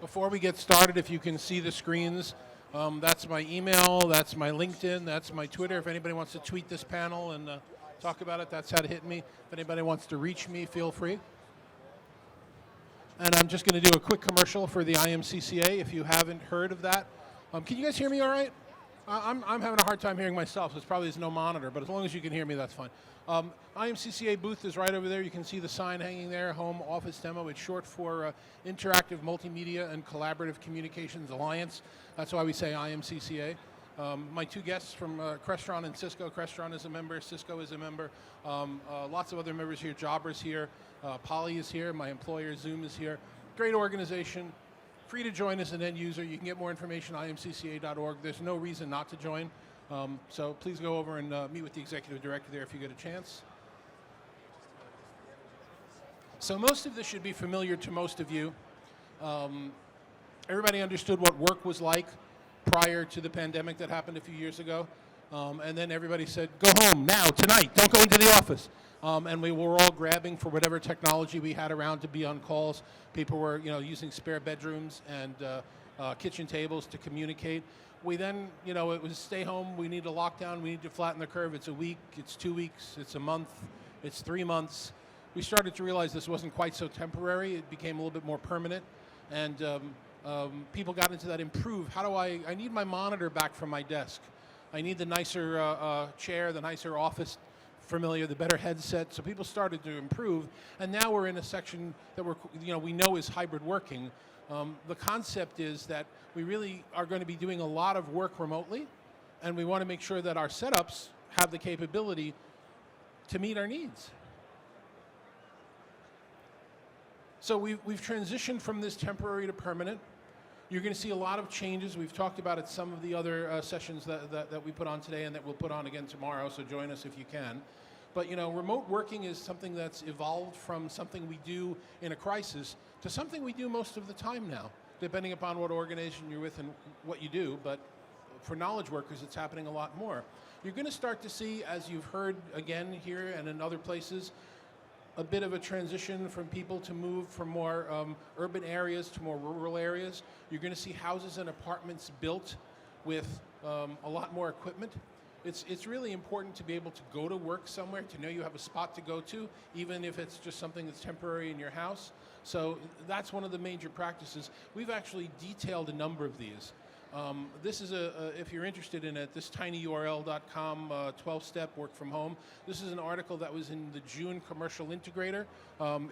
Before we get started, if you can see the screens, that's my email, that's my LinkedIn, that's my Twitter. If anybody wants to tweet this panel and talk about it, that's how to hit me. If anybody wants to reach me, feel free. And I'm just going to do a quick commercial for the IMCCA if you haven't heard of that. Can you guys hear me all right? I'm having a hard time hearing myself, so it's probably there's no monitor, but as long as you can hear me, that's fine. IMCCA booth is right over there. You can see the sign hanging there, Home Office Demo. It's short for Interactive Multimedia and Collaborative Communications Alliance. That's why we say IMCCA. My two guests from Crestron and Cisco. Crestron is a member, Cisco is a member. Lots of other members here, Jobber's here, Poly is here, my employer Zoom is here. Great organization. Free to join as an end user. You can get more information at imcca.org. There's no reason not to join. So please go over and meet with the executive director there if you get a chance. So most of this should be familiar to most of you. Everybody understood what work was like prior to the pandemic that happened a few years ago. And then everybody said, go home now, tonight, don't go into the office. And we were all grabbing for whatever technology we had around to be on calls. People were using spare bedrooms and kitchen tables to communicate. We then, it was stay home, we need a lockdown, we need to flatten the curve. It's a week, it's 2 weeks, it's a month, it's 3 months. We started to realize this wasn't quite so temporary. It became a little bit more permanent. And people got into that improve. How do I need my monitor back from my desk. I need the nicer chair, the nicer office familiar, the better headset. So people started to improve. And now we're in a section that we know is hybrid working. The concept is that we really are going to be doing a lot of work remotely, and we want to make sure that our setups have the capability to meet our needs. So we've transitioned from this temporary to permanent. You're going to see a lot of changes. We've talked about it some of the other sessions that we put on today and that we'll put on again tomorrow, so join us if you can. But remote working is something that's evolved from something we do in a crisis to something we do most of the time now, depending upon what organization you're with and what you do. But for knowledge workers, it's happening a lot more. You're going to start to see, as you've heard again here and in other places, a bit of a transition from people to move from more urban areas to more rural areas. You're going to see houses and apartments built with a lot more equipment. It's really important to be able to go to work somewhere, to know you have a spot to go to, even if it's just something that's temporary in your house. So that's one of the major practices. We've actually detailed a number of these. This is if you're interested in it, this tinyurl.com 12-step work from home. This is an article that was in the June Commercial Integrator.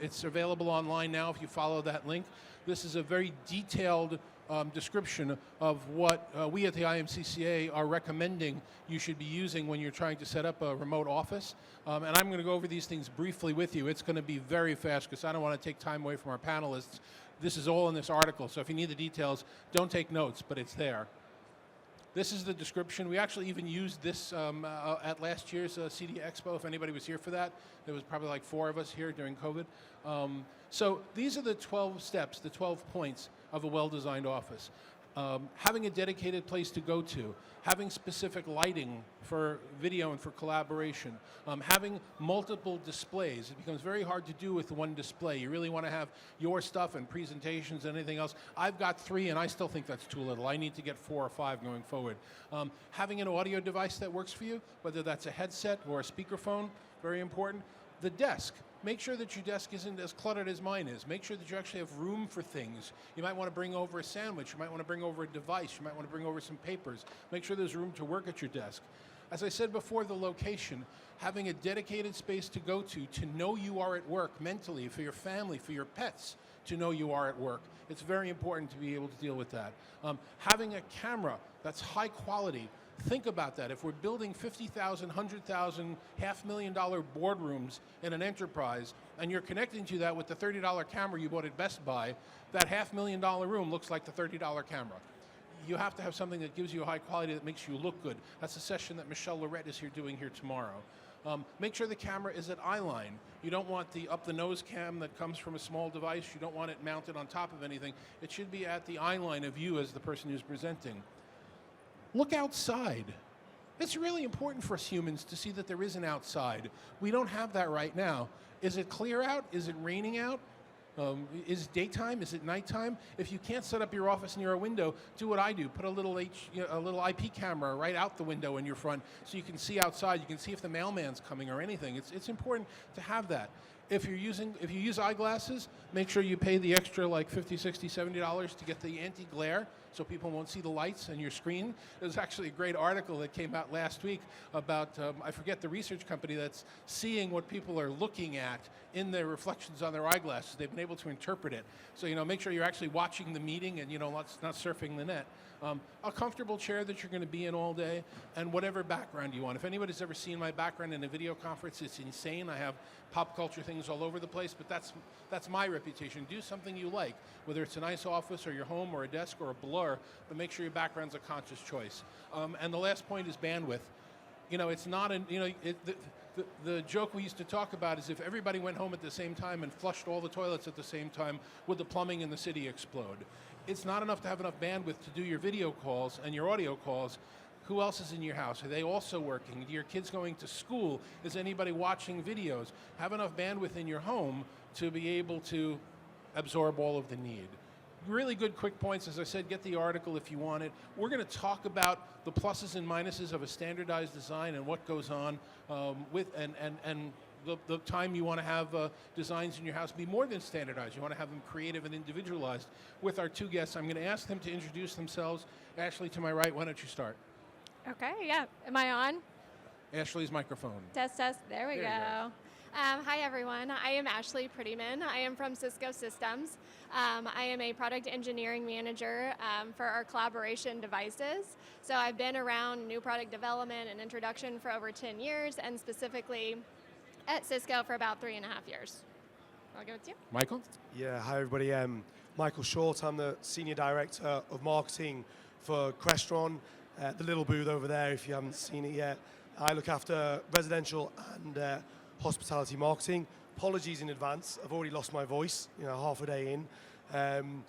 It's available online now if you follow that link. This is a very detailed description of what we at the IMCCA are recommending you should be using when you're trying to set up a remote office. And I'm going to go over these things briefly with you. It's going to be very fast because I don't want to take time away from our panelists. This is all in this article, so if you need the details, don't take notes, but it's there. This is the description. We actually even used this at last year's CEDIAExpo, if anybody was here for that. There was probably like 4 of us here during COVID. So these are the 12 steps, the 12 points of a well-designed office. Having a dedicated place to go to, having specific lighting for video and for collaboration, having multiple displays. It becomes very hard to do with one display. You really want to have your stuff and presentations and anything else. I've got 3 and I still think that's too little. I need to get 4 or 5 going forward. Having an audio device that works for you, whether that's a headset or a speakerphone, very important. The desk. Make sure that your desk isn't as cluttered as mine is. Make sure that you actually have room for things. You might want to bring over a sandwich. You might want to bring over a device. You might want to bring over some papers. Make sure there's room to work at your desk. As I said before, the location, having a dedicated space to go to know you are at work mentally, for your family, for your pets, to know you are at work. It's very important to be able to deal with that. Having a camera that's high quality. Think about that. If we're building $50,000, $100,000, $500,000 boardrooms in an enterprise, and you're connecting to that with the $30 camera you bought at Best Buy, that $500,000 room looks like the $30 camera. You have to have something that gives you a high quality that makes you look good. That's a session that Michelle Lorette is here doing here tomorrow. Make sure the camera is at eye line. You don't want the up-the-nose cam that comes from a small device. You don't want it mounted on top of anything. It should be at the eye line of you as the person who's presenting. Look outside. It's really important for us humans to see that there is an outside. We don't have that right now. Is it clear out? Is it raining out? Is daytime? Is it nighttime? If you can't set up your office near a window, do what I do. Put a little a little IP camera right out the window in your front so you can see outside. You can see if the mailman's coming or anything. It's important to have that. If you use eyeglasses, make sure you pay the extra like $50, $60, $70 to get the anti-glare so people won't see the lights on your screen. There's actually a great article that came out last week about, I forget the research company that's seeing what people are looking at in their reflections on their eyeglasses. They've been able to interpret it. So, make sure you're actually watching the meeting and, not surfing the net. A comfortable chair that you're going to be in all day, and whatever background you want. If anybody's ever seen my background in a video conference, it's insane. I have pop culture things all over the place, but that's my reputation. Do something you like, whether it's a nice office or your home or a desk or a blur, but make sure your background's a conscious choice. And the last point is bandwidth. It's not the joke we used to talk about is if everybody went home at the same time and flushed all the toilets at the same time, would the plumbing in the city explode? It's not enough to have enough bandwidth to do your video calls and your audio calls. Who else is in your house? Are they also working? Do your kids going to school? Is anybody watching videos? Have enough bandwidth in your home to be able to absorb all of the need. Really good quick points. As I said, get the article if you want it. We're going to talk about the pluses and minuses of a standardized design and what goes on with the time you want to have designs in your house be more than standardized. You want to have them creative and individualized. With our two guests, I'm going to ask them to introduce themselves. Ashley, to my right, why don't you start? Okay, yeah. Am I on? Ashley's microphone. Test, test. There we There you go. Hi, everyone. I am Ashley Prettyman. I am from Cisco Systems. I am a product engineering manager for our collaboration devices. So I've been around new product development and introduction for over 10 years, and specifically at Cisco for about 3.5 years. I'll give it to you. Michael? Yeah, hi everybody. Michael Short. I'm the Senior Director of Marketing for Crestron, the little booth over there if you haven't seen it yet. I look after residential and hospitality marketing. Apologies in advance, I've already lost my voice, half a day in. And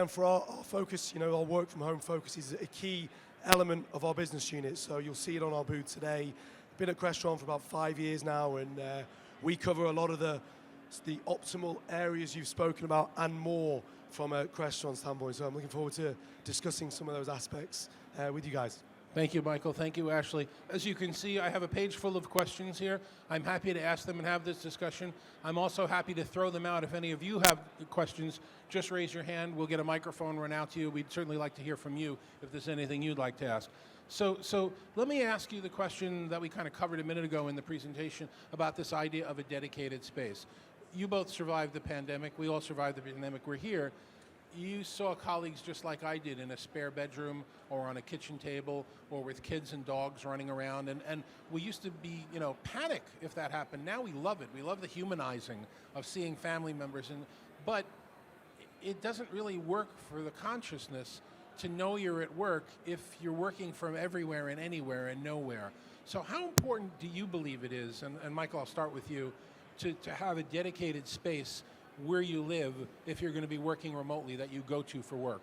for our focus, our work from home focus is a key element of our business unit. So you'll see it on our booth today. Been at Crestron for about 5 years now, and we cover a lot of the optimal areas you've spoken about and more from a Crestron standpoint. So I'm looking forward to discussing some of those aspects with you guys. Thank you, Michael. Thank you, Ashley. As you can see, I have a page full of questions here. I'm happy to ask them and have this discussion. I'm also happy to throw them out. If any of you have questions, just raise your hand. We'll get a microphone run out to you. We'd certainly like to hear from you if there's anything you'd like to ask. So let me ask you the question that we kind of covered a minute ago in the presentation about this idea of a dedicated space. You both survived the pandemic. We all survived the pandemic. We're here. You saw colleagues just like I did in a spare bedroom or on a kitchen table or with kids and dogs running around. And we used to be, panic if that happened. Now we love it. We love the humanizing of seeing family members. But it doesn't really work for the consciousness to know you're at work if you're working from everywhere and anywhere and nowhere. So how important do you believe it is, and Michael, I'll start with you, to have a dedicated space where you live if you're going to be working remotely that you go to for work?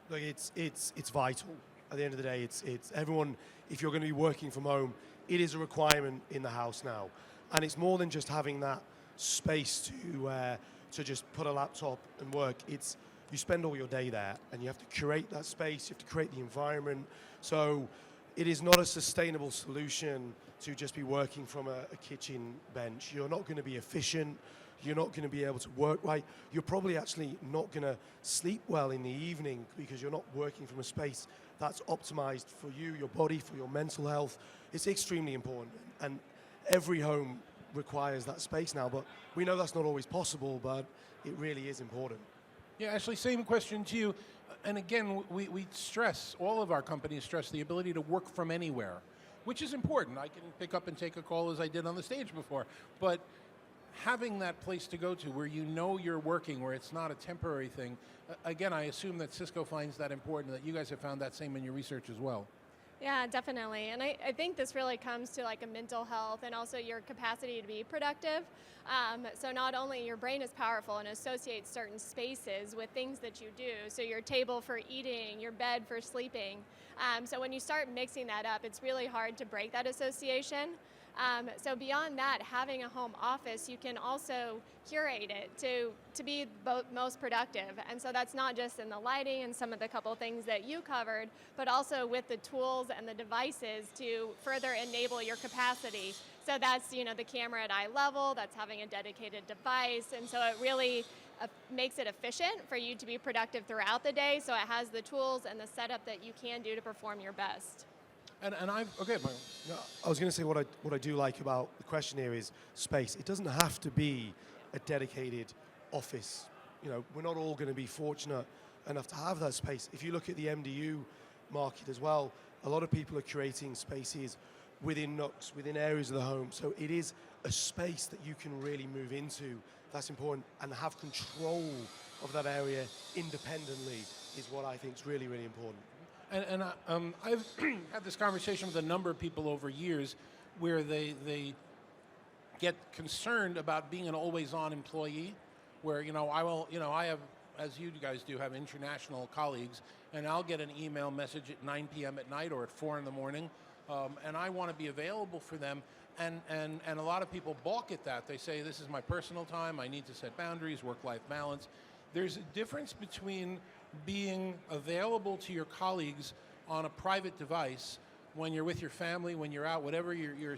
Look, it's vital. At the end of the day, it's everyone, if you're going to be working from home, it is a requirement in the house now. And it's more than just having that space to just put a laptop and work. You spend all your day there, and you have to curate that space, you have to create the environment. So it is not a sustainable solution to just be working from a kitchen bench. You're not going to be efficient. You're not going to be able to work right. You're probably actually not going to sleep well in the evening because you're not working from a space that's optimized for you, your body, for your mental health. It's extremely important, and every home requires that space now, but we know that's not always possible, but it really is important. Yeah, Ashley, same question to you. And again, we stress, all of our companies stress the ability to work from anywhere, which is important. I can pick up and take a call as I did on the stage before, but having that place to go to where you know you're working, where it's not a temporary thing, again, I assume that Cisco finds that important, that you guys have found that same in your research as well. Yeah, definitely. And I think this really comes to like a mental health and also your capacity to be productive. So not only your brain is powerful and associates certain spaces with things that you do, so your table for eating, your bed for sleeping. So when you start mixing that up, it's really hard to break that association. So beyond that, having a home office, you can also curate it to be most productive. And so that's not just in the lighting and some of the couple things that you covered, but also with the tools and the devices to further enable your capacity. So that's, the camera at eye level, that's having a dedicated device, and so it really makes it efficient for you to be productive throughout the day, so it has the tools and the setup that you can do to perform your best. And okay, Michael. No, I was going to say what I do like about the question here is space. It doesn't have to be a dedicated office. We're not all going to be fortunate enough to have that space. If you look at the MDU market as well, a lot of people are creating spaces within nooks, within areas of the home. So it is a space that you can really move into. That's important, and have control of that area independently is what I think is really, really important. And I've had this conversation with a number of people over years where they get concerned about being an always-on employee, where, I have, as you guys do, have international colleagues, and I'll get an email message at 9 p.m. at night or at 4 in the morning, and I want to be available for them, and a lot of people balk at that. They say, this is my personal time, I need to set boundaries, work-life balance. There's a difference between being available to your colleagues on a private device when you're with your family, when you're out, whatever you're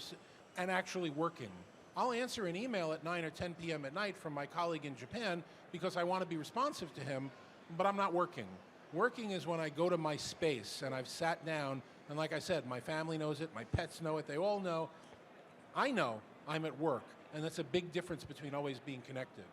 and actually working. I'll answer an email at 9 or 10 p.m. at night from my colleague in Japan because I want to be responsive to him, but I'm not working. Working is when I go to my space and I've sat down, and like I said, my family knows it, my pets know it, they all know. I know I'm at work, and that's a big difference between always being connected.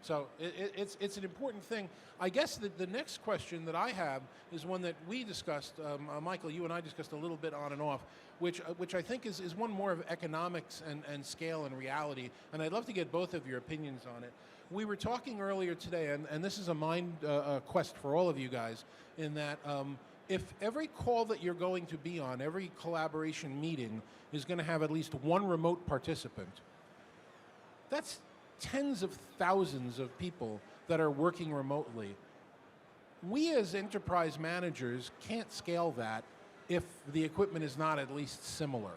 So it's an important thing. I guess the next question that I have is one that we discussed, Michael, you and I discussed a little bit on and off, which I think is one more of economics and scale and reality, and I'd love to get both of your opinions on it. We were talking earlier today, and this is a mind quest for all of you guys, in that if every call that you're going to be on, every collaboration meeting is going to have at least one remote participant, that's tens of thousands of people that are working remotely. We as enterprise managers can't scale that if the equipment is not at least similar.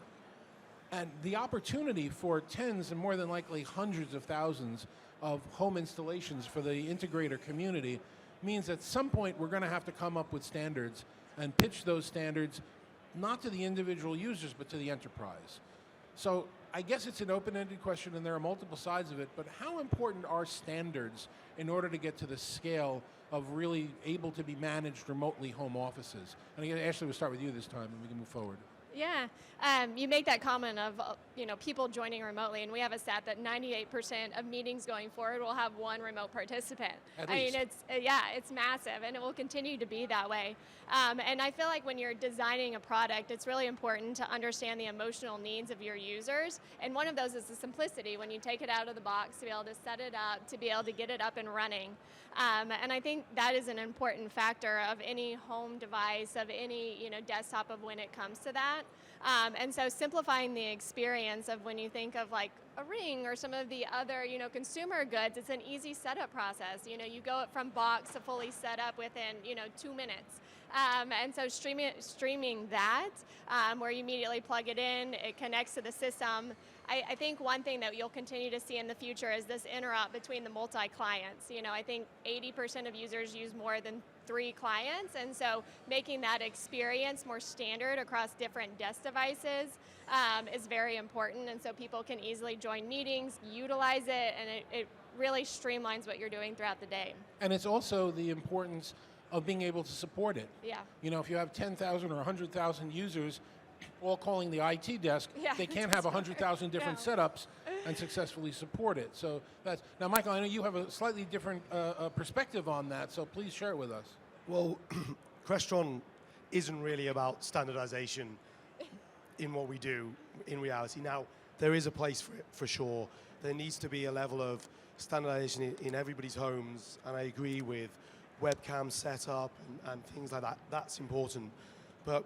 And the opportunity for tens and more than likely hundreds of thousands of home installations for the integrator community means at some point we're going to have to come up with standards and pitch those standards not to the individual users but to the enterprise. So I guess it's an open-ended question and there are multiple sides of it, but how important are standards in order to get to the scale of really able to be managed remotely home offices? And again, Ashley, we'll start with you this time and we can move forward. Yeah, you make that comment of people joining remotely, and we have a stat that 98% of meetings going forward will have one remote participant. At least. I mean, it's massive, and it will continue to be that way. And I feel like when you're designing a product, it's really important to understand the emotional needs of your users, and one of those is the simplicity. When you take it out of the box, to be able to set it up, to be able to get it up and running. And I think that is an important factor of any home device, of any desktop, of when it comes to that. And so simplifying the experience of when you think of like a Ring or some of the other consumer goods, it's an easy setup process. You go from box to fully set up within 2 minutes. And so streaming that, where you immediately plug it in, it connects to the system. I think one thing that you'll continue to see in the future is this interop between the multi-clients. I think 80% of users use more than 3 clients, and so making that experience more standard across different desk devices is very important, and so people can easily join meetings, utilize it, and it really streamlines what you're doing throughout the day. And it's also the importance of being able to support it. Yeah. If you have 10,000 or 100,000 users all calling the IT desk, they can't have 100,000 different setups and successfully support it. So that's now, Michael, I know you have a slightly different perspective on that, so please share it with us. Well, Crestron isn't really about standardization in what we do in reality. Now, there is a place for it, for sure. There needs to be a level of standardization in everybody's homes, and I agree with webcam setup and things like that. That's important. But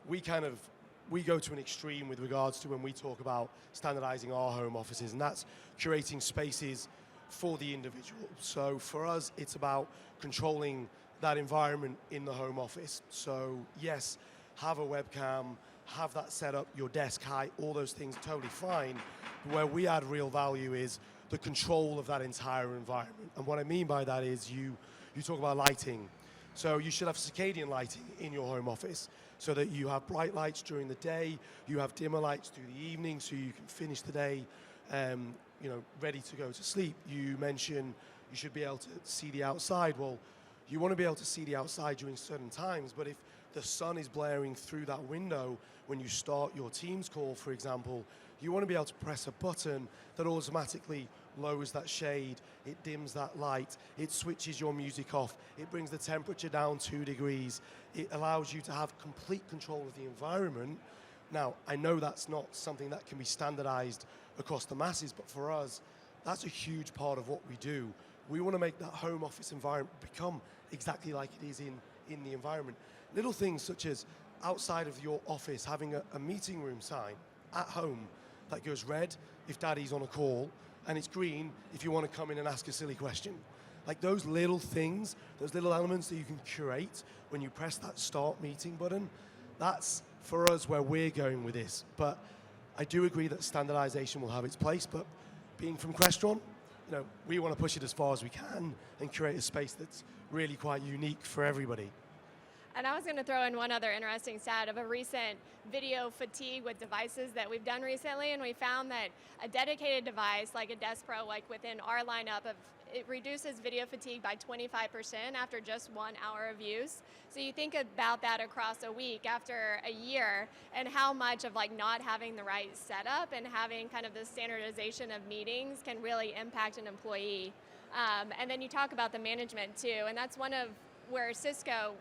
we go to an extreme with regards to when we talk about standardizing our home offices, and that's curating spaces for the individual. So for us, it's about controlling that environment in the home office. So yes, have a webcam, have that set up, your desk height, all those things totally fine. But where we add real value is the control of that entire environment. And what I mean by that is you talk about lighting. So you should have circadian lighting in your home office so that you have bright lights during the day, you have dimmer lights through the evening so you can finish the day ready to go to sleep. You mentioned you should be able to see the outside. Well, you want to be able to see the outside during certain times, but if the sun is blaring through that window when you start your Teams call, for example, you want to be able to press a button that automatically lowers that shade, it dims that light, it switches your music off, it brings the temperature down 2 degrees, it allows you to have complete control of the environment. Now, I know that's not something that can be standardized across the masses, but for us, that's a huge part of what we do. We want to make that home office environment become exactly like it is in the environment. Little things such as outside of your office having a meeting room sign at home that goes red if daddy's on a call, and it's green if you want to come in and ask a silly question. Like those little things, those little elements that you can curate when you press that start meeting button, that's for us where we're going with this. But I do agree that standardization will have its place, but being from Crestron, we want to push it as far as we can and create a space that's really quite unique for everybody. And I was going to throw in one other interesting stat of a recent video fatigue with devices that we've done recently, and we found that a dedicated device like a Desk Pro, like within our lineup, it reduces video fatigue by 25% after just 1 hour of use. So you think about that across a week after a year, and how much of not having the right setup and having kind of the standardization of meetings can really impact an employee. And then you talk about the management too, and that's one of where Cisco,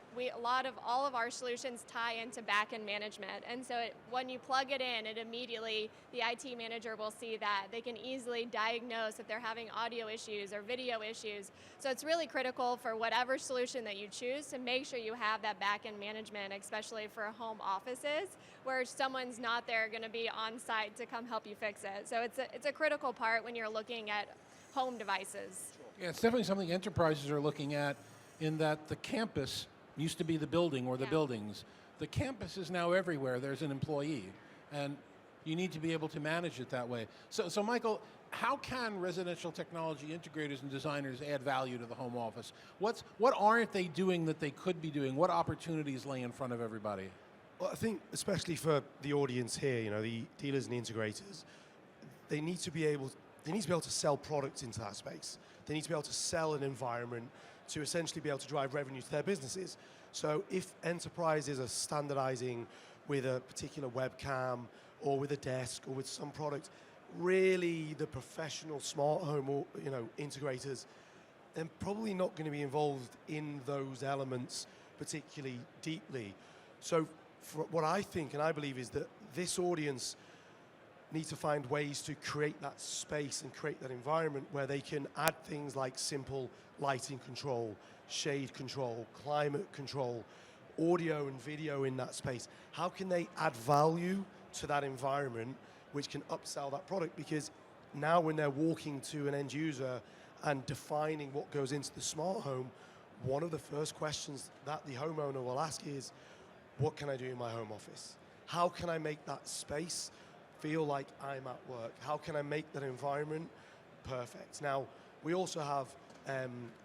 all of our solutions tie into back-end management. And so when you plug it in, it immediately, the IT manager will see that. They can easily diagnose if they're having audio issues or video issues. So it's really critical for whatever solution that you choose to make sure you have that back-end management, especially for home offices, where someone's not there going to be on site to come help you fix it. So it's a critical part when you're looking at home devices. Yeah, it's definitely something enterprises are looking at, in that the campus used to be the building or the buildings. The campus is now everywhere. There's an employee, and you need to be able to manage it that way. So Michael, how can residential technology integrators and designers add value to the home office? What aren't they doing that they could be doing? What opportunities lay in front of everybody? Well, I think especially for the audience here, the dealers and the integrators, they need to be able to sell products into that space. They need to be able to sell an environment to essentially be able to drive revenue to their businesses. So if enterprises are standardizing with a particular webcam or with a desk or with some product, really the professional smart home integrators, they're probably not going to be involved in those elements particularly deeply. So for what I think and I believe is that this audience need to find ways to create that space and create that environment where they can add things like simple lighting control, shade control, climate control, audio and video in that space. How can they add value to that environment which can upsell that product? Because now when they're walking to an end user and defining what goes into the smart home, one of the first questions that the homeowner will ask is, what can I do in my home office? How can I make that space feel like I'm at work? How can I make that environment perfect? Now, we also have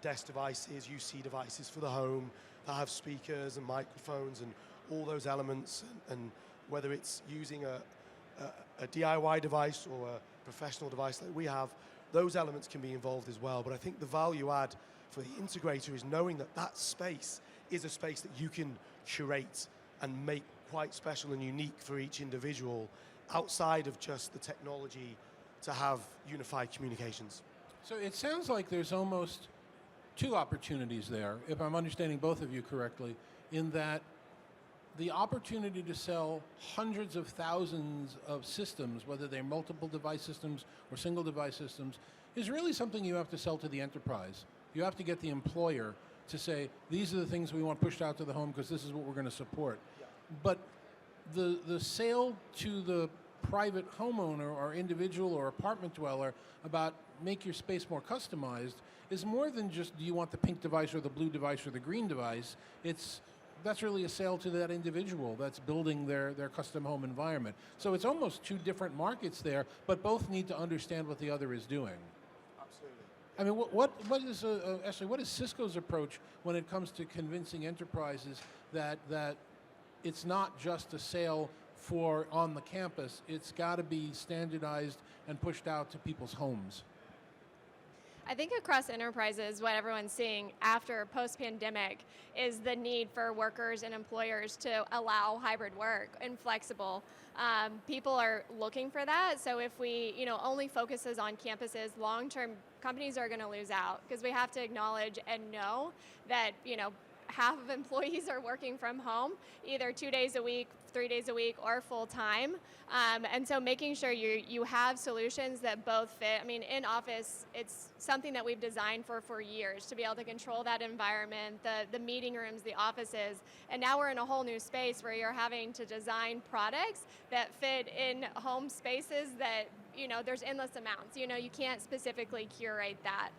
desk devices, UC devices for the home that have speakers and microphones and all those elements, and whether it's using a DIY device or a professional device like we have, those elements can be involved as well. But I think the value add for the integrator is knowing that that space is a space that you can curate and make quite special and unique for each individual, outside of just the technology to have unified communications. So it sounds like there's almost two opportunities there, if I'm understanding both of you correctly, in that the opportunity to sell hundreds of thousands of systems, whether they're multiple device systems or single device systems, is really something you have to sell to the enterprise. You have to get the employer to say, these are the things we want pushed out to the home because this is what we're going to support. Yeah. But the sale to the private homeowner or individual or apartment dweller about make your space more customized is more than just, do you want the pink device or the blue device or the green device? It's, that's really a sale to that individual that's building their custom home environment. So it's almost two different markets there, but both need to understand what the other is doing. Absolutely. I mean, what is Ashley? What is Cisco's approach when it comes to convincing enterprises that it's not just a sale for on the campus? It's got to be standardized and pushed out to people's homes. I think across enterprises, what everyone's seeing after post-pandemic is the need for workers and employers to allow hybrid work and flexible. People are looking for that. So if we, only focuses on campuses, long-term companies are going to lose out, because we have to acknowledge and know that, half of employees are working from home, either 2 days a week, 3 days a week, or full time. And so making sure you have solutions that both fit. I mean, in office, it's something that we've designed for years, to be able to control that environment, the meeting rooms, the offices. And now we're in a whole new space where you're having to design products that fit in home spaces that, there's endless amounts. You can't specifically curate that.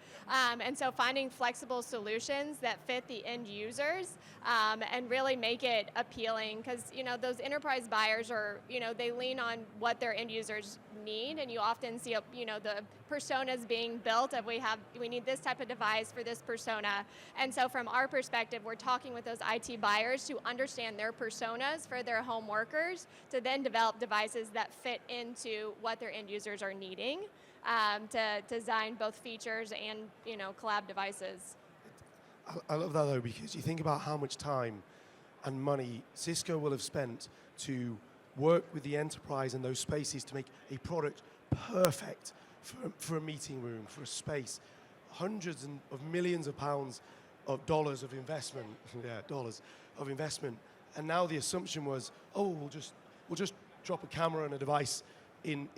And so finding flexible solutions that fit the end users and really make it appealing, because, those enterprise buyers are, they lean on what their end users need, and you often see, the personas being built of we need this type of device for this persona. And so from our perspective, we're talking with those IT buyers to understand their personas for their home workers, to then develop devices that fit into what their end users are needing, to design both features and collab devices. I love that though, because you think about how much time and money Cisco will have spent to work with the enterprise in those spaces to make a product perfect for a meeting room, for a space. Hundreds of millions of pounds of dollars of investment, dollars of investment. And now the assumption was, we'll just drop a camera and a device in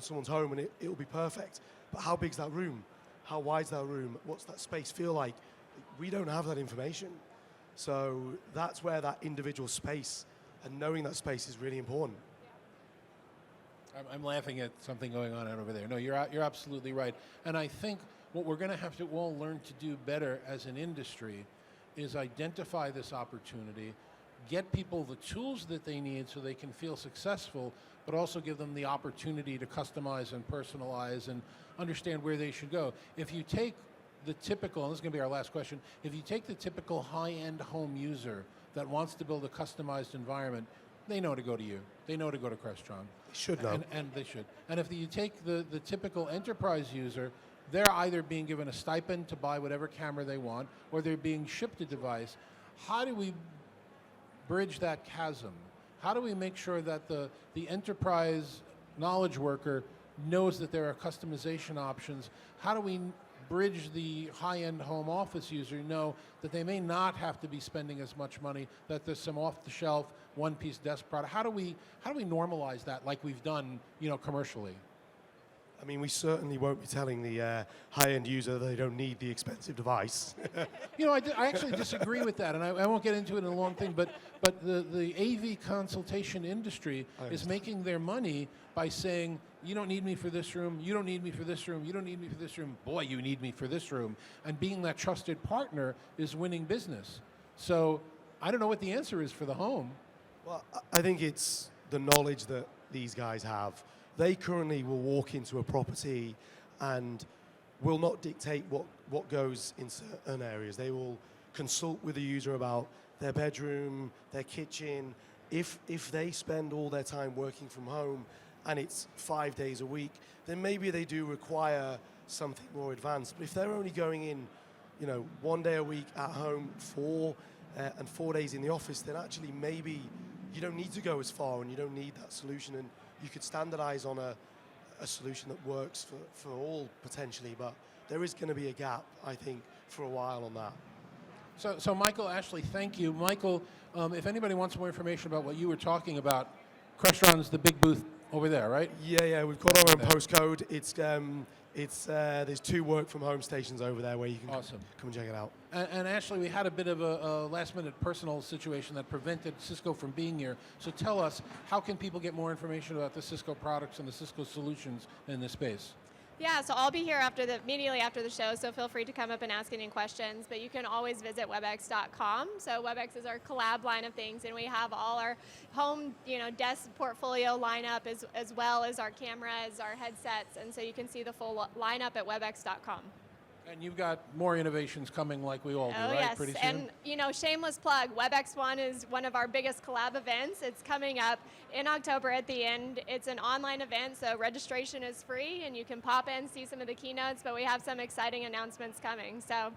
someone's home and it'll be perfect. But how big's that room? How wide's that room? What's that space feel like? We don't have that information. So that's where that individual space and knowing that space is really important. I'm laughing at something going on out over there. No, you're absolutely right. And I think what we're going to have to all learn to do better as an industry is identify this opportunity, get people the tools that they need so they can feel successful, but also give them the opportunity to customize and personalize and understand where they should go. If you take the typical, and this is going to be our last question, if you take the typical high-end home user that wants to build a customized environment, they know to go to you. They know to go to Crestron. They should know. And they should. And if you take the typical enterprise user, they're either being given a stipend to buy whatever camera they want, or they're being shipped a device. How do we bridge that chasm? How do we make sure that the enterprise knowledge worker knows that there are customization options? How do we bridge the high-end home office user know that they may not have to be spending as much money, that there's some off-the-shelf one-piece desk product? How do we normalize that like we've done, commercially? I mean, we certainly won't be telling the high-end user they don't need the expensive device. I actually disagree with that, and I won't get into it in a long thing, but the AV consultation industry is making their money by saying, you don't need me for this room, you don't need me for this room, you don't need me for this room, boy, you need me for this room. And being that trusted partner is winning business. So I don't know what the answer is for the home. Well, I think it's the knowledge that these guys have. They currently will walk into a property and will not dictate what goes in certain areas. They will consult with the user about their bedroom, their kitchen. If they spend all their time working from home and it's 5 days a week, then maybe they do require something more advanced. But if they're only going in, 1 day a week at home, 4 days in the office, then actually maybe you don't need to go as far and you don't need that solution. And you could standardize on a solution that works for all potentially, but there is going to be a gap, I think, for a while on that. So Michael, Ashley, thank you. Michael, if anybody wants more information about what you were talking about, Crestron's the big booth over there, right? Yeah, we've got our own postcode. There's 2 work from home stations over there where you can come and check it out. And Ashley, we had a bit of a last-minute personal situation that prevented Cisco from being here. So tell us, how can people get more information about the Cisco products and the Cisco solutions in this space? Yeah, so I'll be here immediately after the show, so feel free to come up and ask any questions. But you can always visit webex.com. So Webex is our collab line of things, and we have all our home, desk portfolio lineup as well as our cameras, our headsets, and so you can see the full lineup at webex.com. And you've got more innovations coming like we all do, Oh, right? yes. Pretty soon? And, shameless plug, WebEx One is one of our biggest collab events. It's coming up in October at the end. It's an online event, so registration is free, and you can pop in, see some of the keynotes, but we have some exciting announcements coming. So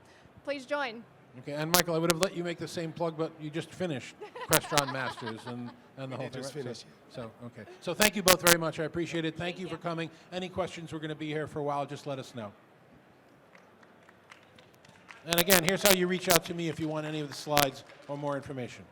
please join. Okay, and Michael, I would have let you make the same plug, but you just finished Crestron Masters and the whole thing. Just right? finished. Okay. So thank you both very much. I appreciate it. Thank you for coming. Any questions? We're going to be here for a while. Just let us know. And again, here's how you reach out to me if you want any of the slides or more information.